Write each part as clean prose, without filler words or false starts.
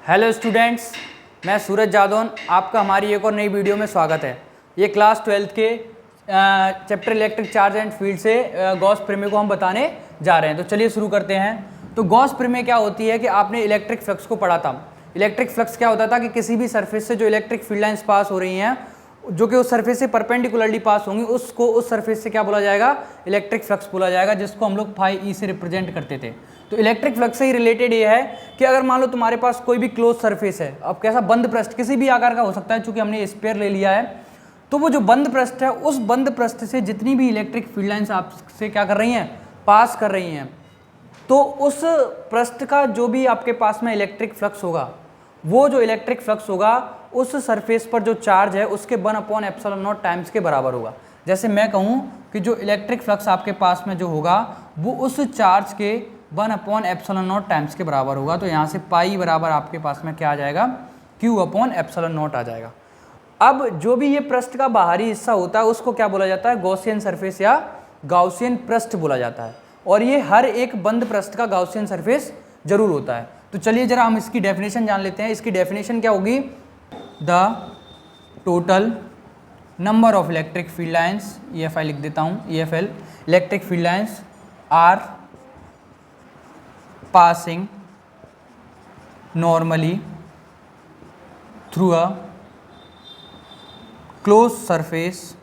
Hello students, मैं सूरज जादौन, आपका हमारी एक और नई वीडियो में स्वागत है। ये क्लास 12th के chapter electric charge and field से गॉस प्रमेय को हम बताने जा रहे हैं। तो चलिए शुरू करते हैं। तो गॉस प्रमेय क्या होती है कि आपने इलेक्ट्रिक फ्लक्स को पढ़ा था। इलेक्ट्रिक फ्लक्स क्या होता था कि किसी भी सरफेस से जो इलेक्ट्रिक फील्ड लाइंस पास हो रही हैं, जो कि उस सरफेस से परपेंडिकुलरली पास होंगी, उसको उस सरफेस से क्या बोला जाएगा? इलेक्ट्रिक फ्लक्स बोला जाएगा, जिसको हम लोग फाई ई से रिप्रेजेंट करते थे। तो इलेक्ट्रिक फ्लक्स से ही रिलेटेड ये है कि अगर मान लो तुम्हारे पास कोई भी क्लोज सरफेस है, अब कैसा बंद पृष्ठ किसी भी आकार का हो सकता है, चूंकि हमने स्फीयर ले लिया है, तो वो जो बंद पृष्ठ है, उस बंद पृष्ठ से जितनी भी इलेक्ट्रिक फील्ड लाइंस आपसे क्या कर रही हैं? पास कर रही हैं, तो उस पृष्ठ का जो भी आपके पास में इलेक्ट्रिक फ्लक्स होगा, वो जो इलेक्ट्रिक फ्लक्स होगा उस सरफेस पर जो चार्ज है उसके 1/ε0 टाइम्स के बराबर होगा। जैसे मैं कहूँ कि जो इलेक्ट्रिक फ्लक्स आपके पास में जो होगा वो उस चार्ज के 1/ε0 टाइम्स के बराबर होगा। तो यहाँ से पाई बराबर आपके पास में क्या आ जाएगा? Q/ε0 आ जाएगा। अब जो भी ये पृष्ठ का बाहरी हिस्सा होता है उसको क्या बोला जाता है? गॉसियन सरफेस या गाउसियन पृष्ठ बोला जाता है। और ये हर एक बंद पृष्ठ का गाउसियन सरफेस जरूर होता है। तो चलिए जरा हम इसकी डेफिनेशन जान लेते हैं। इसकी डेफिनेशन क्या होगी? The total number of electric field lines, EFI लिख देता हूँ, EFL, electric field lines are passing normally through a close surface.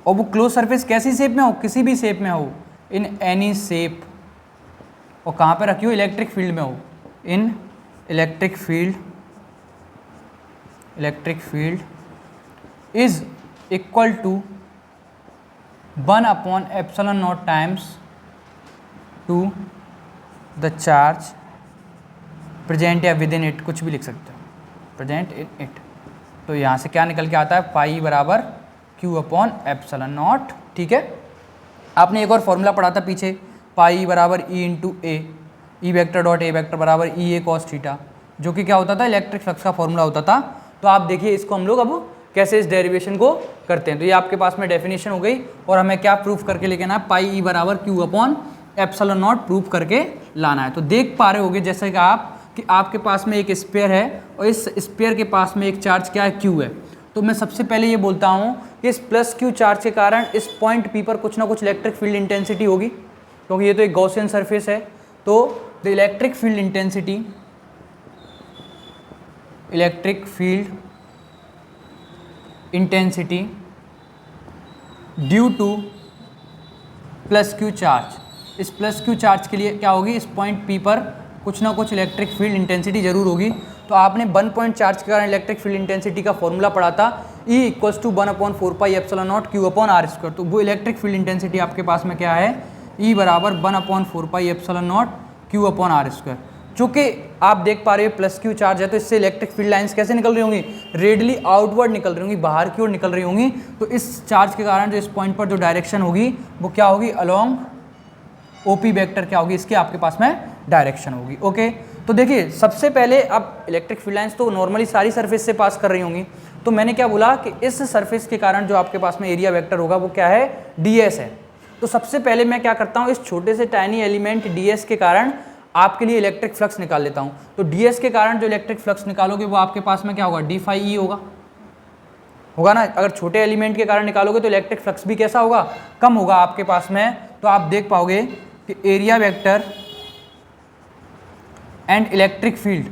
और वो क्लोज सरफेस कैसी शेप में हो? किसी भी शेप में हो, इन एनी शेप। और कहाँ पे रखी हो? इलेक्ट्रिक फील्ड में हो, in electric field is equal to 1/ε0 times to the charge present या विद इन इट, कुछ भी लिख सकते हो, प्रेजेंट इन इट। तो यहाँ से क्या निकल के आता है? पाई बराबर Q/ε0। ठीक है, आपने एक और फॉर्मूला पढ़ा था पीछे, पाई बराबर E/A, E vector dot A vector बराबर EA cos थीटा, जो कि क्या होता था? इलेक्ट्रिक फ्लक्स का फॉर्मूला होता था। तो आप देखिए इसको हम लोग अब कैसे इस डेरिवेशन को करते हैं। तो ये आपके पास में डेफिनेशन हो गई, और हमें क्या प्रूफ करके लेके आना है? पाई ई बराबर Q/ε0 प्रूफ करके लाना है। तो देख पा रहे होगे जैसे कि आपके पास में एक स्फीयर है और इस स्फीयर के पास में एक चार्ज क्या है? Q है। तो मैं सबसे पहले ये बोलता हूँ कि इस +Q चार्ज के कारण इस पॉइंट P पर कुछ ना कुछ इलेक्ट्रिक फील्ड इंटेंसिटी होगी, क्योंकि ये तो एक गॉसियन सरफेस है। तो the electric field intensity due to +Q charge, इस +Q चार्ज के लिए क्या होगी? इस पॉइंट P पर कुछ ना कुछ इलेक्ट्रिक फील्ड इंटेंसिटी जरूर होगी। तो आपने 1 पॉइंट चार्ज के कारण इलेक्ट्रिक फील्ड इंटेंसिटी का फॉर्मूला पढ़ा था, E = 1/4πε0 Q/r²। तो वो इलेक्ट्रिक फील्ड इंटेंसिटी आपके पास में क्या है? E बराबर 1/4πε0 Q/r²। चूँकि आप देख पा रहे हो +Q चार्ज है, तो इससे इलेक्ट्रिक फील्ड लाइंस कैसे निकल रही होंगी? रेडियली आउटवर्ड निकल रही होंगी, बाहर की ओर निकल रही होंगी। तो इस चार्ज के कारण जो इस पॉइंट पर जो डायरेक्शन होगी वो क्या होगी? अलोंग OP वेक्टर क्या होगी? इसके आपके पास में डायरेक्शन होगी। ओके, तो देखिए सबसे पहले अब इलेक्ट्रिक फील्ड लाइंस तो नॉर्मली सारी सरफेस से पास कर रही होंगी। तो मैंने क्या बोला कि इस सरफेस के कारण जो आपके पास में एरिया वेक्टर होगा वो क्या है? DS है। तो सबसे पहले मैं क्या करता हूँ, इस छोटे से टाइनी एलिमेंट DS के कारण आपके लिए इलेक्ट्रिक फ्लक्स निकाल लेता हूँ। तो DS के कारण जो इलेक्ट्रिक फ्लक्स निकालोगे वो आपके पास में क्या होगा? d∅e होगा ना। अगर छोटे एलिमेंट के कारण निकालोगे तो इलेक्ट्रिक फ्लक्स भी कैसा होगा? कम होगा आपके पास में। तो आप देख पाओगे कि area vector and electric field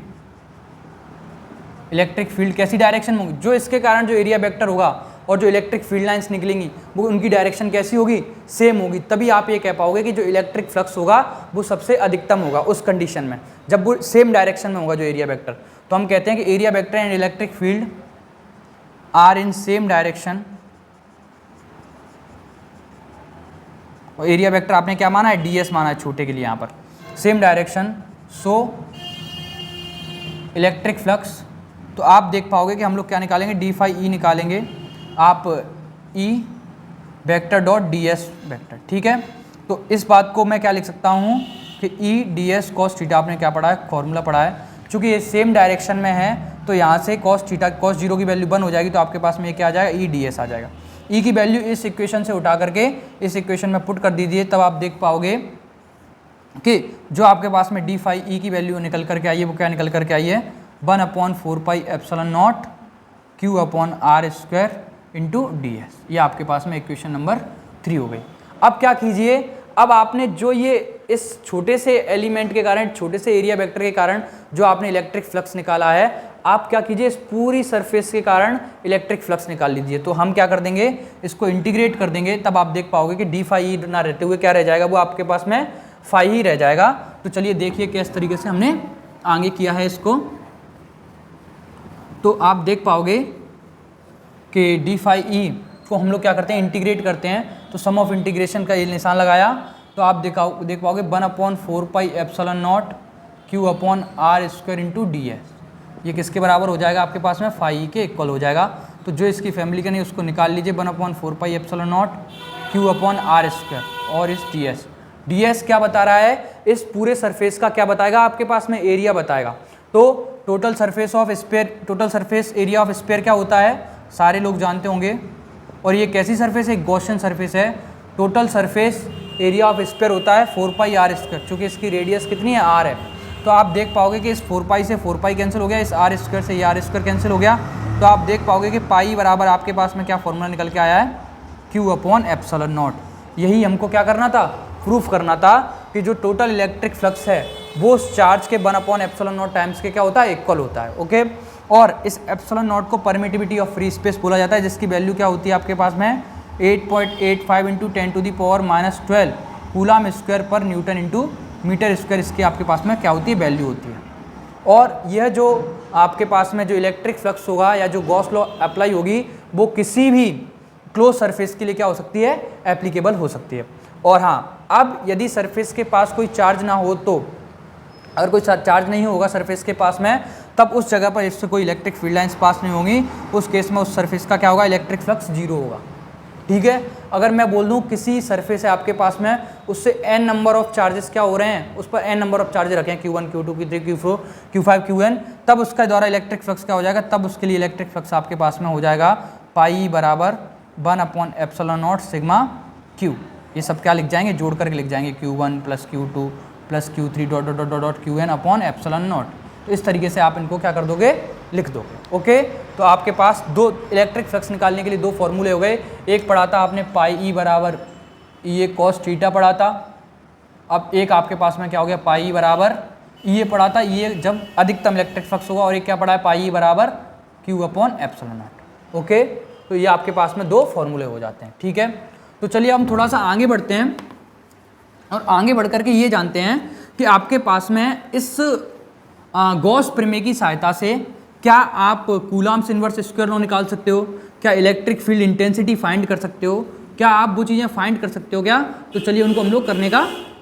कैसी डायरेक्शन में होगी? जो इसके कारण जो एरिया वेक्टर होगा और जो इलेक्ट्रिक फील्ड लाइंस निकलेंगी वो उनकी डायरेक्शन कैसी होगी? सेम होगी। तभी आप ये कह पाओगे कि जो इलेक्ट्रिक फ्लक्स होगा वो सबसे अधिकतम होगा उस कंडीशन में, जब वो सेम डायरेक्शन में होगा जो एरिया वेक्टर। तो हम कहते हैं कि area vector and electric field are in same direction. और एरिया वेक्टर आपने क्या माना है? DS माना है छोटे के लिए, यहाँ पर same direction. So electric flux, तो आप देख पाओगे कि हम लोग क्या निकालेंगे? d∅e निकालेंगे आप, E vector dot DS vector. ठीक है, तो इस बात को मैं क्या लिख सकता हूँ कि E ds cos थीटा, आपने क्या पढ़ा है? फॉर्मूला पढ़ा है। चूँकि ये सेम डायरेक्शन में है तो यहाँ से cos थीटा, cos 0 की वैल्यू 1 हो जाएगी, तो आपके पास में ये क्या आ जाएगा? E ds आ जाएगा। E की वैल्यू इस इक्वेशन से उठा करके इस इक्वेशन में पुट कर दीजिए, तब आप देख पाओगे ओके, जो आपके पास में डी फाई ई की वैल्यू निकल करके आई है वो क्या निकल करके आई है 1/4πε0 Q/r² इंटू डी एस। ये आपके पास में इक्वेशन नंबर 3 हो गई। अब क्या कीजिए, अब आपने जो ये इस छोटे से एलिमेंट के कारण, छोटे से एरिया वेक्टर के कारण जो आपने इलेक्ट्रिक फ्लक्स निकाला है, आप क्या कीजिए इस पूरी सरफेस के कारण इलेक्ट्रिक फ्लक्स निकाल लीजिए। तो हम क्या कर देंगे, इसको इंटीग्रेट कर देंगे, तब आप देख पाओगे कि डी फाई ना रहते हुए क्या रह जाएगा, वो आपके पास में फाई ही रह जाएगा। तो चलिए देखिए किस तरीके से हमने आगे किया है इसको। तो आप देख पाओगे कि डी फाई ई को हम लोग क्या करते हैं, इंटीग्रेट करते हैं। तो सम ऑफ इंटीग्रेशन का ये निशान लगाया, तो आप देख पाओगे 1/4πε0 Q/r² इंटू डी एस। ये किसके बराबर हो जाएगा आपके पास में, फाई के इक्वल हो जाएगा। तो जो इसकी फैमिली का नहीं उसको निकाल लीजिए 1/4πε0 Q/r² और इस डी एस। डी एस क्या बता रहा है, इस पूरे सरफेस का क्या बताएगा आपके पास में, एरिया बताएगा। तो total surface of sphere, total surface area of sphere क्या होता है, सारे लोग जानते होंगे। और ये कैसी सरफेस है, गॉसियन सरफेस है। Total surface area of sphere होता है 4πr², चूँकि इसकी रेडियस कितनी है, r है। तो आप देख पाओगे कि इस 4π से 4π कैंसिल हो गया, इस r² से ये r² कैंसिल हो गया। तो आप देख पाओगे कि पाई बराबर आपके पास में क्या फॉर्मूला निकल के आया है, Q/ε0। यही हमको क्या करना था, प्रूफ करना था कि जो टोटल इलेक्ट्रिक फ्लक्स है वो उस चार्ज के 1/ε0 टाइम्स के क्या होता है, इक्वल होता है। ओके, और इस ε0 को परमिटिविटी ऑफ फ्री स्पेस बोला जाता है, जिसकी वैल्यू क्या होती है आपके पास में 8.85 × 10⁻⁻12 कूलम स्क्वायर पर न्यूटन इंटू मीटर स्क्वायर, इसकी आपके पास में क्या होती है, वैल्यू होती है। और यह जो आपके पास में जो इलेक्ट्रिक फ्लक्स होगा या जो गॉस लॉ अप्लाई होगी, वो किसी भी क्लोज सरफेस के लिए क्या हो सकती है, एप्लीकेबल हो सकती है। और हाँ, अब यदि सरफेस के पास कोई चार्ज ना हो, तो अगर कोई चार्ज नहीं होगा सरफेस के पास में, तब उस जगह पर इससे कोई इलेक्ट्रिक फील्ड लाइंस पास नहीं होंगी, उस केस में उस सरफेस का क्या होगा, इलेक्ट्रिक फ्लक्स 0 होगा। ठीक है, अगर मैं बोल दूं किसी सरफेस है आपके पास में, उससे n नंबर ऑफ चार्जेस क्या हो रहे हैं, उस पर n नंबर ऑफ चार्जेस रखें, Q1 Q2 Q3 Q4 Q5 Qn, तब उसका द्वारा इलेक्ट्रिक फ्लक्स क्या हो जाएगा, तब उसके लिए इलेक्ट्रिक फ्लक्स आपके पास में हो जाएगा पाई बराबर 1/ε0 सिग्मा Q। ये सब क्या लिख जाएंगे, जोड़ करके लिख जाएंगे Q1 + Q2 + Q3 ... Qn/ε0। तो इस तरीके से आप इनको क्या कर दोगे, लिख दोगे। ओके, तो आपके पास दो इलेक्ट्रिक फ्लक्स निकालने के लिए दो फॉर्मूले हो गए। एक पढ़ा था आपने पाई ई बराबर ई cos थीटा पढ़ा था। अब एक आपके पास में क्या हो गया, पाई बराबर ई पढ़ा था, ये जब अधिकतम इलेक्ट्रिक फ्लक्स होगा। और एक क्या पढ़ा है, पाई बराबर Q/ε0। ओके, तो ये आपके पास में दो फॉर्मूले हो जाते हैं। ठीक है, तो चलिए हम थोड़ा सा आगे बढ़ते हैं और आगे बढ़ करके ये जानते हैं कि आपके पास में इस गॉस प्रमेय की सहायता से क्या आप कूलम्स इनवर्स स्क्वायर लॉ निकाल सकते हो, क्या इलेक्ट्रिक फील्ड इंटेंसिटी फाइंड कर सकते हो, क्या आप वो चीज़ें फाइंड कर सकते हो क्या। तो चलिए उनको हम लोग करने का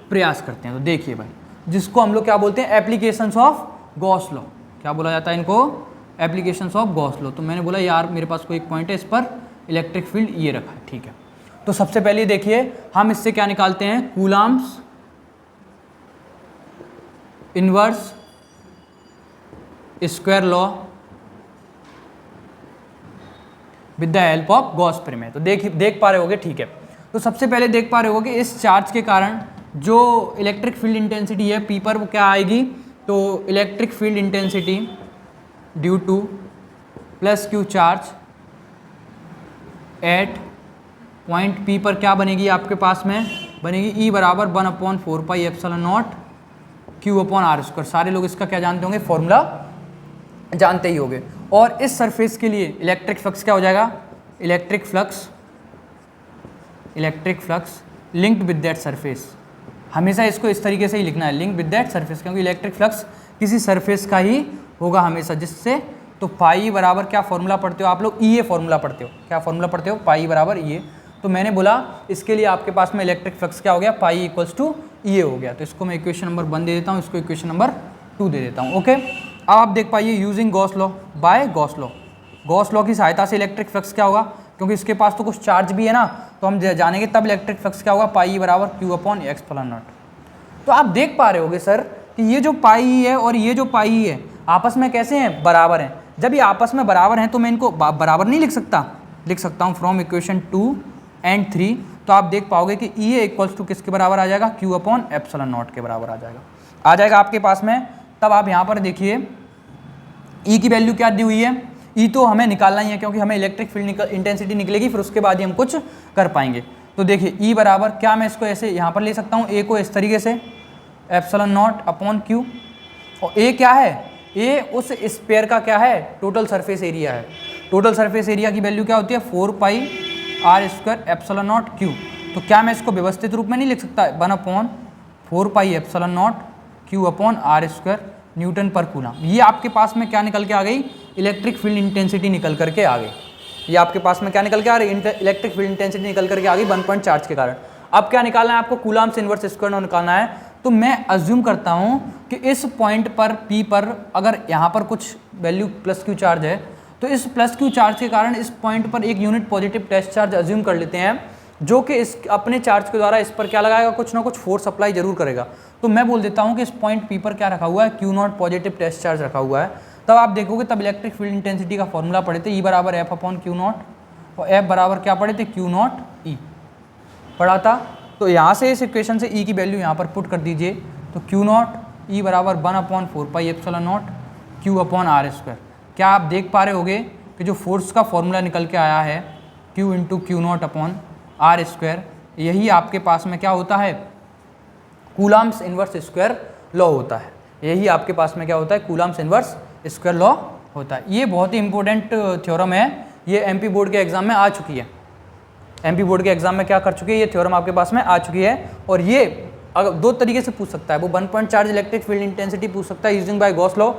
प्रयास करते हैं। तो देखिए भाई, जिसको हम लोग क्या बोलते हैं, एप्लीकेशंस ऑफ गॉस लॉ, क्या बोला जाता है इनको, एप्लीकेशंस ऑफ गॉस लॉ। तो मैंने बोला यार मेरे पास कोई एक पॉइंट है, इस पर इलेक्ट्रिक फील्ड ये रखा है। ठीक है, तो सबसे पहले देखिए हम इससे क्या निकालते हैं, Coulomb's inverse square law with the help of Gauss प्रमेय। तो देख पा रहे होगे। ठीक है, तो सबसे पहले देख पा रहे होगे कि इस चार्ज के कारण जो इलेक्ट्रिक फील्ड इंटेंसिटी है पी पर, वो क्या आएगी, तो electric field intensity due two plus Q charge at point P पर क्या बनेगी आपके पास में, बनेगी E बराबर 1/4πε0 Q/r²। सारे लोग इसका क्या जानते होंगे, फॉर्मूला जानते ही होंगे। और इस सरफेस के लिए इलेक्ट्रिक फ्लक्स क्या हो जाएगा, electric flux linked with that surface. हमेशा इसको इस तरीके से ही लिखना है, लिंक विद दैट सरफेस, क्योंकि इलेक्ट्रिक फ्लक्स किसी सरफेस का ही होगा हमेशा, जिससे तो पाई बराबर क्या फॉर्मूला पढ़ते हो आप लोग, ई फॉर्मूला पढ़ते हो। क्या फॉर्मूला पढ़ते हो, पाई बराबर ई। तो मैंने बोला इसके लिए आपके पास में इलेक्ट्रिक फ्लक्स क्या हो गया, पाई = ई हो गया। तो इसको मैं इक्वेशन नंबर 1 दे देता हूँ, इसको इक्वेशन नंबर 2 दे देता हूँ। ओके, अब आप देख पाइए using Gauss law by Gauss law, Gauss law की सहायता से इलेक्ट्रिक फ्लक्स क्या होगा, क्योंकि इसके पास तो कुछ चार्ज भी है ना, तो हम जानेंगे तब इलेक्ट्रिक फ्लक्स क्या होगा, पाई बराबर Q/x/0। तो आप देख पा रहे होगे सर कि ये जो पाई है और ये जो पाई है आपस में कैसे हैं, बराबर हैं। जब ये आपस में बराबर हैं तो मैं इनको बराबर नहीं लिख सकता, लिख सकता हूँ फ्रॉम इक्वेशन 2 and 3। तो तो आप देख पाओगे कि ई ए इक्वल्स टू किसके बराबर आ जाएगा, क्यू अपॉन एप्सिलॉन नॉट के बराबर आ जाएगा आपके पास में। तब आप यहाँ पर देखिए ई की वैल्यू क्या दी हुई है, ई तो हमें निकालना ही है क्योंकि हमें इलेक्ट्रिक फील्ड इंटेंसिटी निकलेगी, फिर उसके बाद ही हम कुछ कर पाएंगे। तो देखिए ई बराबर क्या, मैं इसको ऐसे यहाँ पर ले सकता हूँ, ए को इस तरीके से एप्सिलॉन नॉट अपॉन क्यू, और ए क्या है, ए उस स्पेयर का क्या है, टोटल सरफेस एरिया है। टोटल सरफेस एरिया की वैल्यू क्या होती है, 4 pi r square epsilon not q. तो क्या मैं इसको व्यवस्थित रूप में नहीं लिख सकता, 1 upon 4 pi epsilon not q upon r square newton per coulomb. ये आपके पास में क्या निकल के आ गई, इलेक्ट्रिक फील्ड इंटेंसिटी निकल करके आ गई। ये आपके पास में क्या निकल के आ रही, इलेक्ट्रिक फील्ड इंटेंसिटी निकल करके आ गई 1 पॉइंट चार्ज के कारण। अब क्या निकालना है आपको, कूलम्स इनवर्स स्क्वायर निकालना है। तो मैं अज्यूम करता हूँ कि इस पॉइंट पर P पर अगर यहाँ पर कुछ वैल्यू प्लस क्यू चार्ज है, तो इस प्लस क्यू चार्ज के कारण इस पॉइंट पर एक unit positive test charge assume कर लेते हैं, जो कि इस अपने चार्ज के द्वारा इस पर क्या लगाएगा, कुछ ना कुछ फोर्स अप्लाई जरूर करेगा। तो मैं बोल देता हूँ कि इस पॉइंट P पर क्या रखा हुआ है, q naught positive test charge रखा हुआ है। तब आप देखोगे तब इलेक्ट्रिक फील्ड इंटेंसिटी का फॉर्मूला पढ़े थे, ई बराबर एफ अपॉन क्यू नॉट, और एफ बराबर क्या पढ़े थे, क्यू नॉट ई पढ़ा था। तो यहाँ से इस इक्वेशन से ई की वैल्यू यहाँ पर पुट कर दीजिए, तो क्यू नॉट ई बराबर 1 upon 4 pi epsilon not q upon r square. क्या आप देख पा रहे होगे कि जो फोर्स का फॉर्मूला निकल के आया है, q into q naught upon r square, यही आपके पास में क्या होता है, कूलम्स इनवर्स स्क्वायर लॉ होता है। यही आपके पास में क्या होता है, कूलम्स इनवर्स स्क्वायर लॉ होता है। ये बहुत ही इंपॉर्टेंट थ्योरम है, ये एमपी बोर्ड के एग्जाम में आ चुकी है। एमपी बोर्ड के एग्जाम में क्या कर चुकी है, ये थ्योरम आपके पास में आ चुकी है। और ये अगर 2 तरीके से पूछ सकता है, वो 1 point charge electric field intensity पूछ सकता है यूजिंग बाय गॉस लॉ,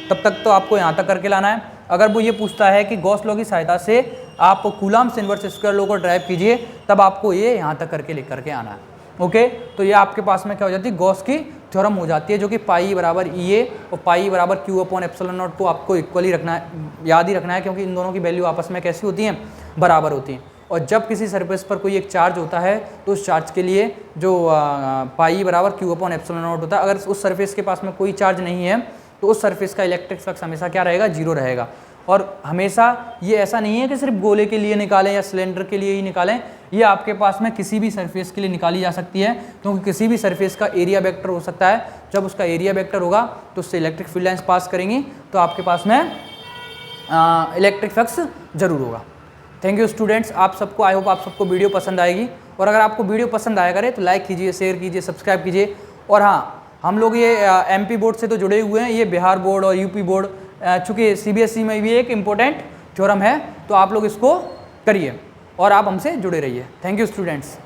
तब तक तो आपको यहाँ तक करके लाना है। अगर वो ये पूछता है कि गॉस लॉ की सहायता से आप कूलम्स इनवर्स स्क्वायर लॉ को ड्राइव कीजिए, तब आपको ये यहाँ तक करके लिख करके आना है। ओके, तो ये आपके पास में क्या हो जाती है, गॉस की थ्योरम हो जाती है, जो कि पाई बराबर ई ए और पाई बराबर क्यू अपॉन एप्सिलॉन नॉट को आपको इक्वली रखना है, याद ही रखना है, क्योंकि इन दोनों की वैल्यू आपस में कैसी होती हैं, बराबर होती हैं। और जब किसी सरफेस पर कोई एक चार्ज होता है तो उस चार्ज के लिए जो पाई बराबर क्यू अपॉन एप्सिलॉन नॉट होता है, अगर उस सरफेस के पास में कोई चार्ज नहीं है तो उस सरफेस का इलेक्ट्रिक फ्लक्स हमेशा क्या रहेगा, 0 रहेगा। और हमेशा ये ऐसा नहीं है कि सिर्फ गोले के लिए निकालें या सिलेंडर के लिए ही निकालें, ये आपके पास में किसी भी सरफेस के लिए निकाली जा सकती है, क्योंकि किसी भी सरफेस का एरिया वेक्टर हो सकता है। जब उसका एरिया वेक्टर होगा तो उससे इलेक्ट्रिक फील्ड लाइंस पास करेंगी, तो आपके पास में इलेक्ट्रिक फ्लक्स जरूर होगा। थैंक यू स्टूडेंट्स, आप सबको, आई होप आप सबको वीडियो पसंद आएगी। और अगर आपको वीडियो पसंद आया करे तो लाइक कीजिए, शेयर कीजिए, सब्सक्राइब कीजिए। और हाँ, हम लोग ये एमपी बोर्ड से तो जुड़े हुए हैं, ये बिहार बोर्ड और यूपी बोर्ड, चूँकि सीबीएसई में भी एक इम्पोर्टेंट थ्योरम है, तो आप लोग इसको करिए और आप हमसे जुड़े रहिए। Thank you students.